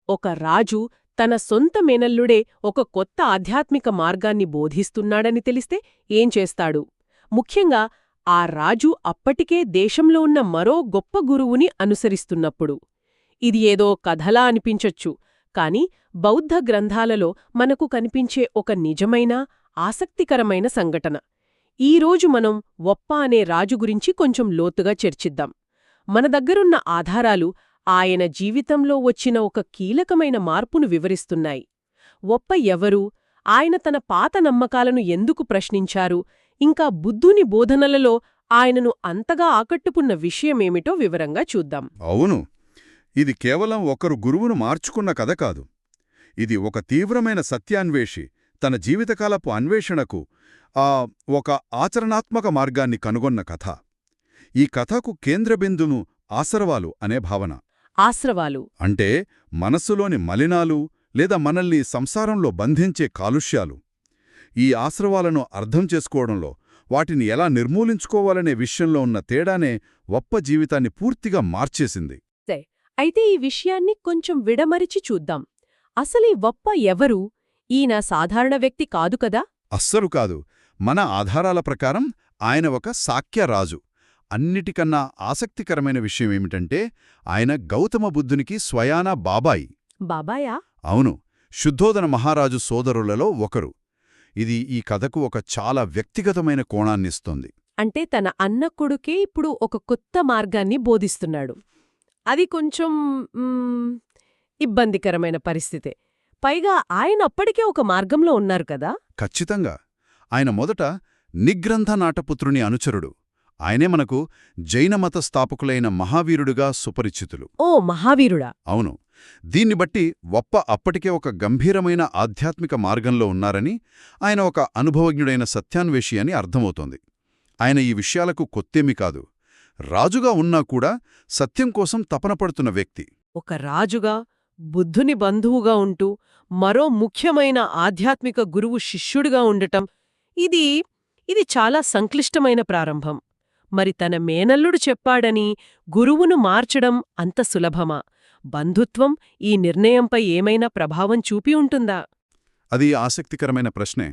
ఒక రాజు తన సొంత మేనల్లుడే ఒక కొత్త ఆధ్యాత్మిక మార్గాన్ని బోధిస్తున్నాడని తెలిస్తే ఏం చేస్తాడు? ముఖ్యంగా ఆ రాజు అప్పటికే దేశంలో ఉన్న మరో గొప్ప గురువుని అనుసరిస్తున్నప్పుడు. ఇది ఏదో కథలా అనిపించొచ్చు, కాని బౌద్ధ గ్రంథాలలో మనకు కనిపించే ఒక నిజమైన, ఆసక్తికరమైన సంఘటన. ఈరోజు మనం వప్ప అనే రాజు గురించి కొంచెం లోతుగా చర్చిద్దాం. మన దగ్గరున్న ఆధారాలు ఆయన జీవితంలో వచ్చిన ఒక కీలకమైన మార్పును వివరిస్తున్నాయి. వప్ప ఎవరు, ఆయన తన పాత నమ్మకాలను ఎందుకు ప్రశ్నించారు, ఇంకా బుద్ధుని బోధనలలో ఆయనను అంతగా ఆకట్టుకున్న విషయమేమిటో వివరంగా చూద్దాం. అవును, ఇది కేవలం ఒకరు గురువును మార్చుకున్న కథ కాదు. ఇది ఒక తీవ్రమైన సత్యాన్వేషి తన జీవితకాలపు అన్వేషణకు ఒక ఆచరణాత్మక మార్గాన్ని కనుగొన్న కథ. ఈ కథకు కేంద్రబిందును ఆశ్రవాలు అనే భావన. ఆశ్రవాలు అంటే మనస్సులోని మలినాలు లేదా మనల్ని సంసారంలో బంధించే కాలుష్యాలు. ఈ ఆశ్రవాలను అర్థం చేసుకోవడంలో, వాటిని ఎలా నిర్మూలించుకోవాలనే విషయంలో ఉన్న తేడానే వప్ప జీవితాన్ని పూర్తిగా మార్చేసింది. అయితే ఈ విషయాన్ని కొంచెం విడమరిచి చూద్దాం. అసలీ వప్ప ఎవరు? ఈయన సాధారణ వ్యక్తి కాదు కదా? అస్సలు కాదు. మన ఆధారాల ప్రకారం ఆయన ఒక శాక్యరాజు. అన్నిటికన్నా ఆసక్తికరమైన విషయమేమిటంటే ఆయన గౌతమ బుద్ధునికి స్వయానా బాబాయి. బాబాయా? అవును, శుద్ధోదన మహారాజు సోదరులలో ఒకరు. ఇది ఈ కథకు ఒక చాలా వ్యక్తిగతమైన కోణాన్నిస్తోంది. అంటే తన అన్న కొడుకే ఇప్పుడు ఒక కొత్త మార్గాన్ని బోధిస్తున్నాడు. అది కొంచెం ఇబ్బందికరమైన పరిస్థితే. పైగా ఆయన అప్పటికే ఒక మార్గంలో ఉన్నారు కదా? ఖచ్చితంగా. ఆయన మొదట నిగ్రంథ నాటపుత్రుని అనుచరుడు. ఆయనే మనకు జైనమత స్థాపకులైన మహావీరుడుగా సుపరిచితులు. ఓ, మహావీరుడా! అవును. దీన్ని బట్టి వప్ప అప్పటికే ఒక గంభీరమైన ఆధ్యాత్మిక మార్గంలో ఉన్నారని, ఆయన ఒక అనుభవజ్ఞుడైన సత్యాన్వేషి అని అర్థమవుతోంది. ఆయన ఈ విషయాలకు కొత్తేమీ కాదు. రాజుగా ఉన్నా కూడా సత్యం కోసం తపనపడుతున్న వ్యక్తి. ఒక రాజుగా, బుద్ధుని బంధువుగా ఉంటూ, మరో ముఖ్యమైన ఆధ్యాత్మిక గురువు శిష్యుడిగా ఉండటం, ఇది చాలా సంక్లిష్టమైన ప్రారంభం. మరి తన మేనల్లుడు చెప్పాడని గురువును మార్చడం అంత సులభమా? బంధుత్వం ఈ నిర్ణయంపై ఏమైనా ప్రభావం చూపి ఉంటుందా? అది ఆసక్తికరమైన ప్రశ్నే.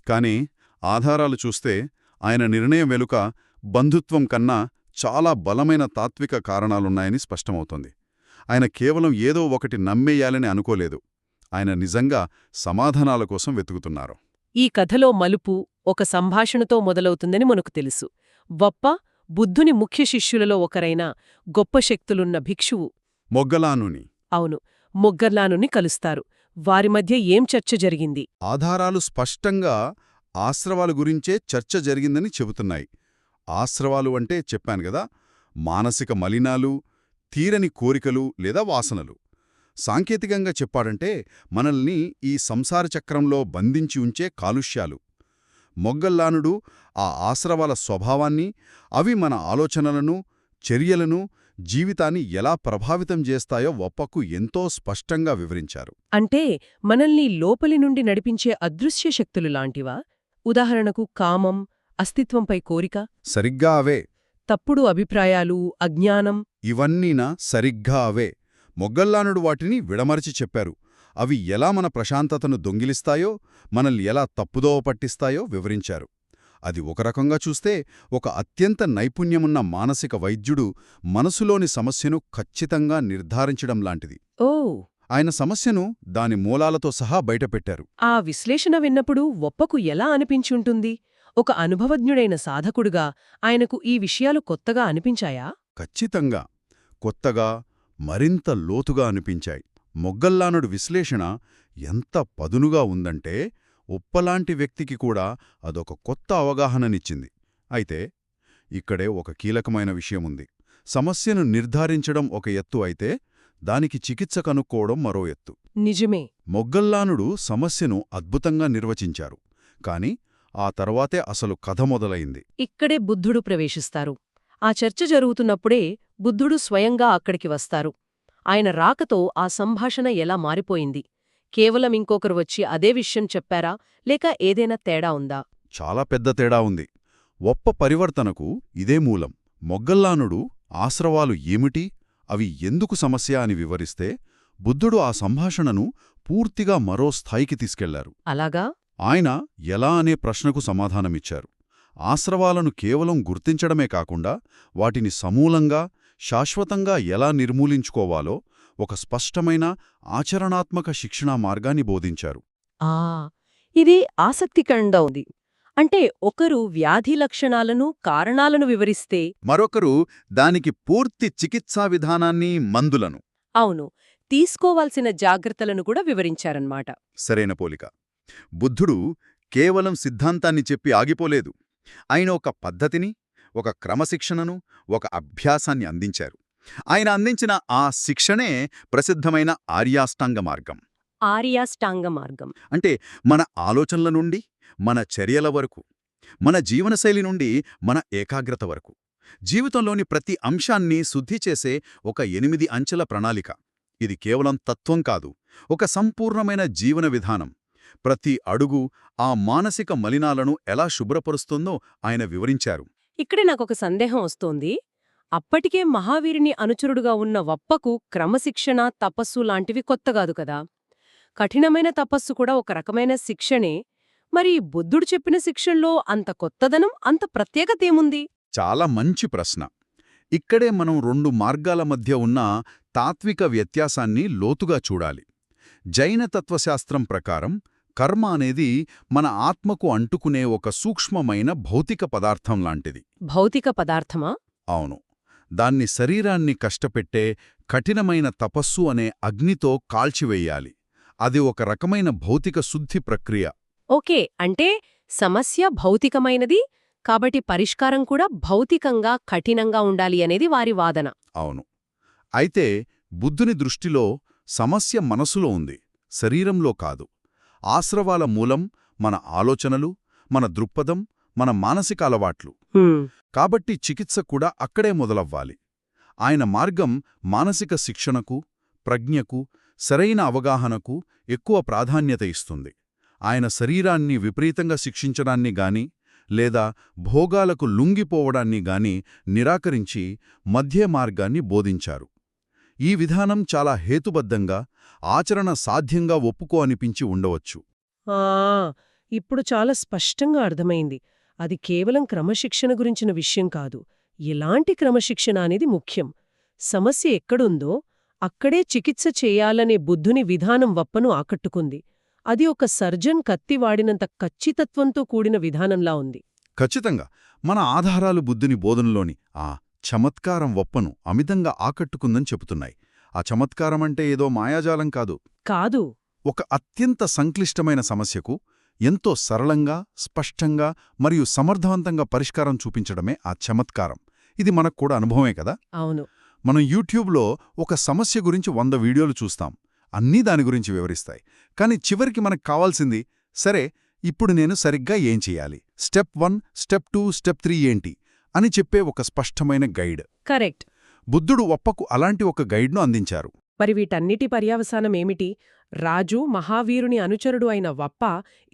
కాని ఆధారాలు చూస్తే ఆయన నిర్ణయం వెనుక బంధుత్వం కన్నా చాలా బలమైన తాత్విక కారణాలున్నాయని స్పష్టమవుతోంది. ఆయన కేవలం ఏదో ఒకటి నమ్మేయాలని అనుకోలేదు. ఆయన నిజంగా సమాధానాల కోసం వెతుకుతున్నారు. ఈ కథలో మలుపు ఒక సంభాషణతో మొదలవుతుందని మనకు తెలుసు. వప్ప బుద్ధుని ముఖ్య శిష్యులలో ఒకరైన గొప్ప శక్తులున్న భిక్షువు మొగ్గలానుని అవును, మొగ్గర్లానుని కలుస్తారు. వారి మధ్య ఏం చర్చ జరిగింది? ఆధారాలు స్పష్టంగా ఆశ్రవాల గురించే చర్చ జరిగిందని చెబుతున్నాయి. ఆశ్రవాలు అంటే చెప్పాను గదా, మానసిక మలినాలు, తీరని కోరికలు లేదా వాసనలు. సాంకేతికంగా చెప్పాడంటే మనల్ని ఈ సంసార చక్రంలో బంధించి ఉంచే కాలుష్యాలు. మొగ్గల్లానుడు ఆ ఆశ్రవాల స్వభావాన్ని, అవి మన ఆలోచనలను, చర్యలను, జీవితాన్ని ఎలా ప్రభావితం చేస్తాయో వప్పకు ఎంతో స్పష్టంగా వివరించారు. అంటే మనల్ని లోపలి నుండి నడిపించే అదృశ్య శక్తులు లాంటివా? ఉదాహరణకు కామం, అస్తిత్వంపై కోరిక? సరిగ్గా అవే. తప్పుడు అభిప్రాయాలు, అజ్ఞానం? ఇవన్నీనా సరిగ్గా అవే. మొగ్గల్లానుడు వాటిని విడమరచి చెప్పారు. అవి ఎలా మన ప్రశాంతతను దొంగిలిస్తాయో, మనల్ని ఎలా తప్పుదోవ పట్టిస్తాయో వివరించారు. అది ఒక రకంగా చూస్తే ఒక అత్యంత నైపుణ్యమున్న మానసిక వైద్యుడు మనసులోని సమస్యను ఖచ్చితంగా నిర్ధారించడం లాంటిది. ఓ! ఆయన సమస్యను దాని మూలాలతో సహా బయటపెట్టారు. ఆ విశ్లేషణ విన్నప్పుడు వప్పకు ఎలా అనిపించుంటుంది? ఒక అనుభవజ్ఞుడైన సాధకుడుగా ఆయనకు ఈ విషయాలు కొత్తగా అనిపించాయా? ఖచ్చితంగా కొత్తగా, మరింత లోతుగా అనిపించాయి. మొగ్గల్లానుడు విశ్లేషణ ఎంత పదునుగా ఉందంటే ఉప్పలాంటి వ్యక్తికి కూడా అదొక కొత్త అవగాహననిచ్చింది. అయితే ఇక్కడే ఒక కీలకమైన విషయముంది. సమస్యను నిర్ధారించడం ఒక ఎత్తు అయితే, దానికి చికిత్స కనుక్కోవడం మరో ఎత్తు. నిజమే. మొగ్గల్లానుడు సమస్యను అద్భుతంగా నిర్వచించారు. కాని ఆ తర్వాతే అసలు కథ మొదలైంది. ఇక్కడే బుద్ధుడు ప్రవేశిస్తారు. ఆ చర్చ జరుగుతున్నప్పుడే బుద్ధుడు స్వయంగా అక్కడికి వస్తారు. ఆయన రాకతో ఆ సంభాషణ ఎలా మారిపోయింది? కేవలం ఇంకొకరు వచ్చి అదే విషయం చెప్పారా, లేక ఏదైనా తేడా ఉందా? చాలా పెద్ద తేడా ఉంది. వప్ప పరివర్తనకు ఇదే మూలం. మొగ్గల్లానుడు ఆశ్రవాలు ఏమిటి, అవి ఎందుకు సమస్య అని వివరిస్తే, బుద్ధుడు ఆ సంభాషణను పూర్తిగా మరో స్థాయికి తీసుకెళ్లారు. అలాగా? ఆయన ఎలా అనే ప్రశ్నకు సమాధానమిచ్చారు. ఆశ్రవాలను కేవలం గుర్తించడమే కాకుండా వాటిని సమూలంగా, శాశ్వతంగా ఎలా నిర్మూలించుకోవాలో ఒక స్పష్టమైన ఆచరణాత్మక శిక్షణా మార్గాన్ని బోధించారు. ఆ ఇది ఆసక్తికరంగా ఉంది. అంటే ఒకరు వ్యాధి లక్షణాలను, కారణాలను వివరిస్తే మరొకరు దానికి పూర్తి చికిత్సా విధానాన్ని, మందులను. అవును, తీసుకోవాల్సిన జాగ్రత్తలను కూడా వివరించారన్నమాట. సరైన పోలిక. బుద్ధుడు కేవలం సిద్ధాంతాన్ని చెప్పి ఆగిపోలేదు. ఆయన ఒక పద్ధతిని, ఒక క్రమశిక్షణను, ఒక అభ్యాసాన్ని అందించారు. ఆయన అందించిన ఆ శిక్షణే ప్రసిద్ధమైన ఆర్యాష్టాంగ మార్గం. ఆర్యాష్టాంగ మార్గం అంటే మన ఆలోచనల నుండి మన చర్యల వరకు, మన జీవనశైలి నుండి మన ఏకాగ్రత వరకు, జీవితంలోని ప్రతి అంశాన్ని శుద్ధి చేసే ఒక 8 అంచెల ప్రణాళిక. ఇది కేవలం తత్వం కాదు, ఒక సంపూర్ణమైన జీవన విధానం. ప్రతి అడుగు ఆ మానసిక మలినాలను ఎలా శుభ్రపరుస్తుందో ఆయన వివరించారు. ఇక్కడే నాకొక సందేహం వస్తోంది. అప్పటికే మహావీరుని అనుచరుడుగా ఉన్న వప్పకు క్రమశిక్షణ, తపస్సు లాంటివి కొత్తగాదు కదా. కఠినమైన తపస్సు కూడా ఒక రకమైన శిక్షణే. మరి బుద్ధుడు చెప్పిన శిక్షణలో అంత కొత్తదనం, అంత ప్రత్యేకతేముంది? చాలా మంచి ప్రశ్న. ఇక్కడే మనం 2 మార్గాల మధ్య ఉన్న తాత్విక వ్యత్యాసాన్ని లోతుగా చూడాలి. జైన తత్వశాస్త్రం ప్రకారం కర్మ అనేది మన ఆత్మకు అంటుకునే ఒక సూక్ష్మమైన భౌతిక పదార్థం లాంటిది. భౌతిక పదార్థమా? అవును. దాన్ని శరీరాన్ని కష్టపెట్టే కఠినమైన తపస్సు అనే అగ్నితో కాల్చివేయాలి. అది ఒక రకమైన భౌతిక శుద్ధి ప్రక్రియ. ఓకే, అంటే సమస్య భౌతికమైనది కాబట్టి పరిష్కారం కూడా భౌతికంగా, కఠినంగా ఉండాలి అనేది వారి వాదన. అవును. అయితే బుద్ధుని దృష్టిలో సమస్య మనసులో ఉంది, శరీరంలో కాదు. ఆశ్రవాల మూలం మన ఆలోచనలు, మన దృక్పథం, మన మానసిక అలవాట్లు. కాబట్టి చికిత్స కూడా అక్కడే మొదలవ్వాలి. ఆయన మార్గం మానసిక శిక్షణకు, ప్రజ్ఞకు, సరైన అవగాహనకు ఎక్కువ ప్రాధాన్యత ఇస్తుంది. ఆయన శరీరాన్ని విపరీతంగా శిక్షించడాన్ని గాని, లేదా భోగాలకు లొంగిపోవడాన్ని గాని నిరాకరించి మధ్య మార్గాన్ని బోధించారు. ఈ విధానం చాలా హేతుబద్ధంగా, ఆచరణ సాధ్యంగా ఒప్పుకో అనిపించి ఉండవచ్చు. ఇప్పుడు చాలా స్పష్టంగా అర్థమైంది. అది కేవలం క్రమశిక్షణ గురించిన విషయం కాదు, ఎలాంటి క్రమశిక్షణ అనేది ముఖ్యం. సమస్య ఎక్కడుందో అక్కడే చికిత్స చేయాలనే బుద్ధుని విధానం వప్పను ఆకట్టుకుంది. అది ఒక సర్జన్ కత్తి వాడినంత ఖచ్చితత్వంతో కూడిన విధానంలా ఉంది. ఖచ్చితంగా మన ఆధారాలు బుద్ధుని బోధనలోని ఆ చమత్కారం వప్పను అమితంగా ఆకట్టుకుందని చెబుతున్నాయి. ఆ చమత్కారమంటే ఏదో మాయాజాలం కాదు. కాదు. ఒక అత్యంత సంక్లిష్టమైన సమస్యకు ఎంతో సరళంగా, స్పష్టంగా మరియు సమర్థవంతంగా పరిష్కారం చూపించడమే ఆ చమత్కారం. ఇది మనకు కూడా అనుభవమే కదా. అవును. మనం యూట్యూబ్లో ఒక సమస్య గురించి 100 వీడియోలు చూస్తాం, అన్నీ దాని గురించి వివరిస్తాయి. కానీ చివరికి మనకు కావాల్సింది, సరే ఇప్పుడు నేను సరిగ్గా ఏం చెయ్యాలి, స్టెప్ 1, స్టెప్ 2, స్టెప్ 3 ఏంటి అని చెప్పే ఒక స్పష్టమైన గైడ్. కరెక్ట్. బుద్ధుడు వప్పకు అలాంటి ఒక గైడ్ను అందించారు. మరి వీటన్నిటి పర్యవసానమేమిటి? రాజు, మహావీరుని అనుచరుడు అయిన వప్ప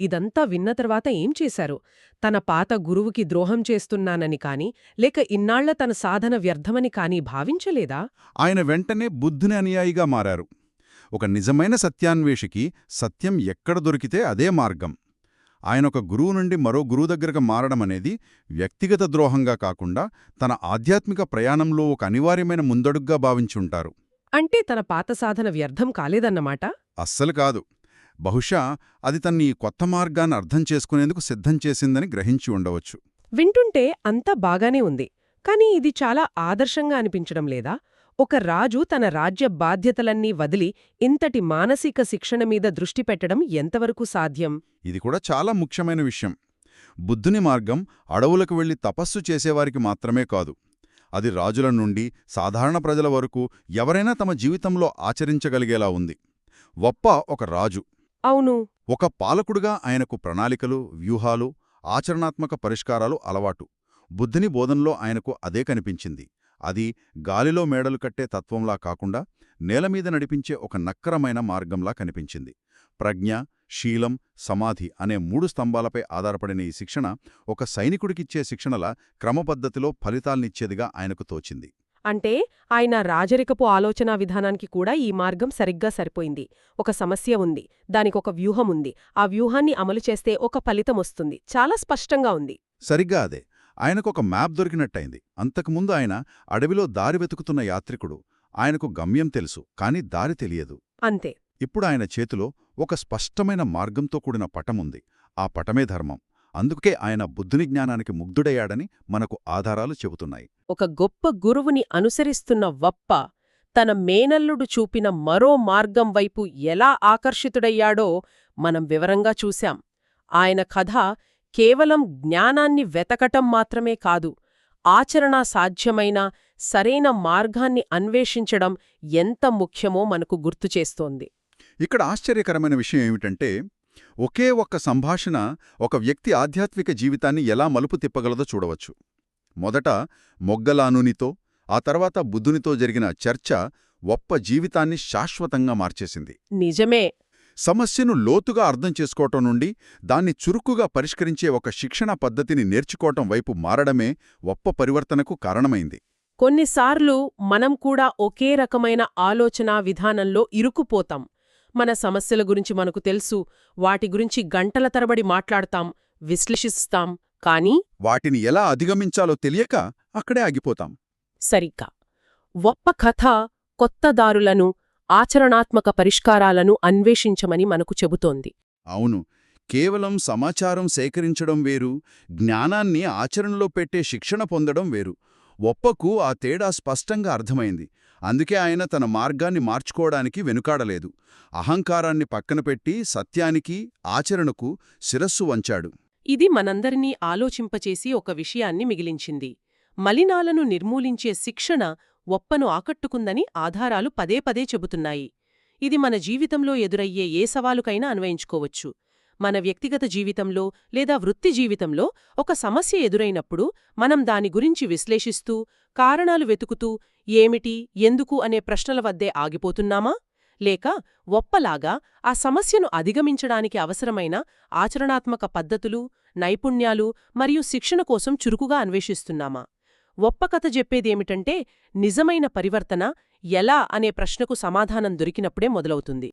ఇదంతా విన్న తర్వాత ఏం చేశారు? తన పాత గురువుకి ద్రోహం చేస్తున్నానని కాని, లేక ఇన్నాళ్ల తన సాధన వ్యర్థమని కాని భావించలేదా? ఆయన వెంటనే బుద్ధుని అనుయాయిగా మారారు. ఒక నిజమైన సత్యాన్వేషికి సత్యం ఎక్కడ దొరికితే అదే మార్గం. ఆయనొక గురువు నుండి మరో గురువు దగ్గరకు మారడమనేది వ్యక్తిగత ద్రోహంగా కాకుండా తన ఆధ్యాత్మిక ప్రయాణంలో ఒక అనివార్యమైన ముందడుగ్గా భావించుంటారు. అంటే తన పాత సాధన వ్యర్థం కాలేదన్నమాట? అస్సలు కాదు. బహుశా అది తన్ని ఈ కొత్త మార్గాన్ని అర్థం చేసుకునేందుకు సిద్ధం చేసిందని గ్రహించి ఉండవచ్చు. వింటుంటే అంతా బాగానే ఉంది. కాని ఇది చాలా ఆదర్శంగా అనిపించడం లేదా? ఒక రాజు తన రాజ్య బాధ్యతలన్నీ వదిలి ఇంతటి మానసిక శిక్షణ మీద దృష్టి పెట్టడం ఎంతవరకు సాధ్యం? ఇది కూడా చాలా ముఖ్యమైన విషయం. బుద్ధుని మార్గం అడవులకు వెళ్లి తపస్సు చేసేవారికి మాత్రమే కాదు. అది రాజుల నుండి సాధారణ ప్రజల వరకు ఎవరైనా తమ జీవితంలో ఆచరించగలిగేలా ఉంది. వప్ప ఒక రాజు. అవును. ఒక పాలకుడుగా ఆయనకు ప్రణాళికలు, వ్యూహాలు, ఆచరణాత్మక పరిష్కారాలు అలవాటు. బుద్ధుని బోధనలో ఆయనకు అదే కనిపించింది. అది గాలిలో మేడలు కట్టే తత్వంలా కాకుండా నేలమీద నడిపించే ఒక నక్కరమైన మార్గంలా కనిపించింది. ప్రజ్ఞ, శీలం, సమాధి అనే 3 స్తంభాలపై ఆధారపడిన ఈ శిక్షణ ఒక సైనికుడికిచ్చే శిక్షణల క్రమపద్ధతిలో ఫలితాల్నిచ్చేదిగా ఆయనకు తోచింది. అంటే ఆయన రాజరికపు ఆలోచనా విధానానికి కూడా ఈ మార్గం సరిగ్గా సరిపోయింది. ఒక సమస్య ఉంది, దానికొక వ్యూహముంది, ఆ వ్యూహాన్ని అమలు చేస్తే ఒక ఫలితమొస్తుంది. చాలా స్పష్టంగా ఉంది. సరిగ్గా అదే. ఆయనకొక మ్యాప్ దొరికినట్టయింది. అంతకుముందు ఆయన అడవిలో దారి వెతుకుతున్న యాత్రికుడు. ఆయనకు గమ్యం తెలుసు, కాని దారి తెలియదు. అంతే. ఇప్పుడు ఆయన చేతిలో ఒక స్పష్టమైన మార్గంతో కూడిన పటముంది. ఆ పటమే ధర్మం. అందుకే ఆయన బుద్ధుని జ్ఞానానికి ముగ్ధుడయ్యాడని మనకు ఆధారాలు చెబుతున్నాయి. ఒక గొప్ప గురువుని అనుసరిస్తున్న వప్ప తన మేనల్లుడు చూపిన మరో మార్గం వైపు ఎలా ఆకర్షితుడయ్యాడో మనం వివరంగా చూశాం. ఆయన కథ కేవలం జ్ఞానాన్ని వెతకటం మాత్రమే కాదు, ఆచరణా సాధ్యమైన సరైన మార్గాన్ని అన్వేషించడం ఎంత ముఖ్యమో మనకు గుర్తుచేస్తోంది. ఇక్కడ ఆశ్చర్యకరమైన విషయం ఏమిటంటే, ఒకే ఒక్క సంభాషణ ఒక వ్యక్తి ఆధ్యాత్మిక జీవితాన్ని ఎలా మలుపు తిప్పగలదో చూడవచ్చు. మొదట మొగ్గలానునితో, ఆ తర్వాత బుద్ధునితో జరిగిన చర్చ వప్ప జీవితాన్ని శాశ్వతంగా మార్చేసింది. నిజమే. సమస్యను లోతుగా అర్థం చేసుకోవటం నుండి దాన్ని చురుకుగా పరిష్కరించే ఒక శిక్షణా పద్ధతిని నేర్చుకోవటం వైపు మారడమే వప్ప పరివర్తనకు కారణమైంది. కొన్నిసార్లు మనం కూడా ఒకే రకమైన ఆలోచనా విధానంలో ఇరుక్కుపోతాం. మన సమస్యల గురించి మనకు తెలుసు, వాటి గురించి గంటల తరబడి మాట్లాడతాం, విశ్లేషిస్తాం, కానీ వాటిని ఎలా అధిగమించాలో తెలియక అక్కడే ఆగిపోతాం. సరిగ్గా వప్ప కథ కొత్త దారులను, ఆచరణాత్మక పరిష్కారాలను అన్వేషించమని మనకు చెబుతోంది. అవును, కేవలం సమాచారం సేకరించడం వేరు, జ్ఞానాన్ని ఆచరణలో పెట్టే శిక్షణ పొందడం వేరు. వప్పకు ఆ తేడా స్పష్టంగా అర్థమైంది. అందుకే ఆయన తన మార్గాన్ని మార్చుకోవడానికి వెనుకాడలేదు. అహంకారాన్ని పక్కనపెట్టి సత్యానికి, ఆచరణకు శిరస్సు వంచాడు. ఇది మనందరినీ ఆలోచింపచేసి ఒక విషయాన్ని మిగిలించింది. మలినాలను నిర్మూలించే శిక్షణ వప్పను ఆకట్టుకుందని ఆధారాలు పదే పదే చెబుతున్నాయి. ఇది మన జీవితంలో ఎదురయ్యే ఏ సవాలుకైనా అన్వయించుకోవచ్చు. మన వ్యక్తిగత జీవితంలో లేదా వృత్తి జీవితంలో ఒక సమస్య ఎదురైనప్పుడు మనం దాని గురించి విశ్లేషిస్తూ, కారణాలు వెతుకుతూ, ఏమిటి, ఎందుకు అనే ప్రశ్నల వద్దే ఆగిపోతున్నామా? లేక వప్పలాగా ఆ సమస్యను అధిగమించడానికి అవసరమైన ఆచరణాత్మక పద్ధతులు, నైపుణ్యాలు మరియు శిక్షణ కోసం చురుకుగా అన్వేషిస్తున్నామా? వప్ప కథ చెప్పేదేమిటంటే, నిజమైన పరివర్తన ఎలా అనే ప్రశ్నకు సమాధానం దొరికినప్పుడే మొదలవుతుంది.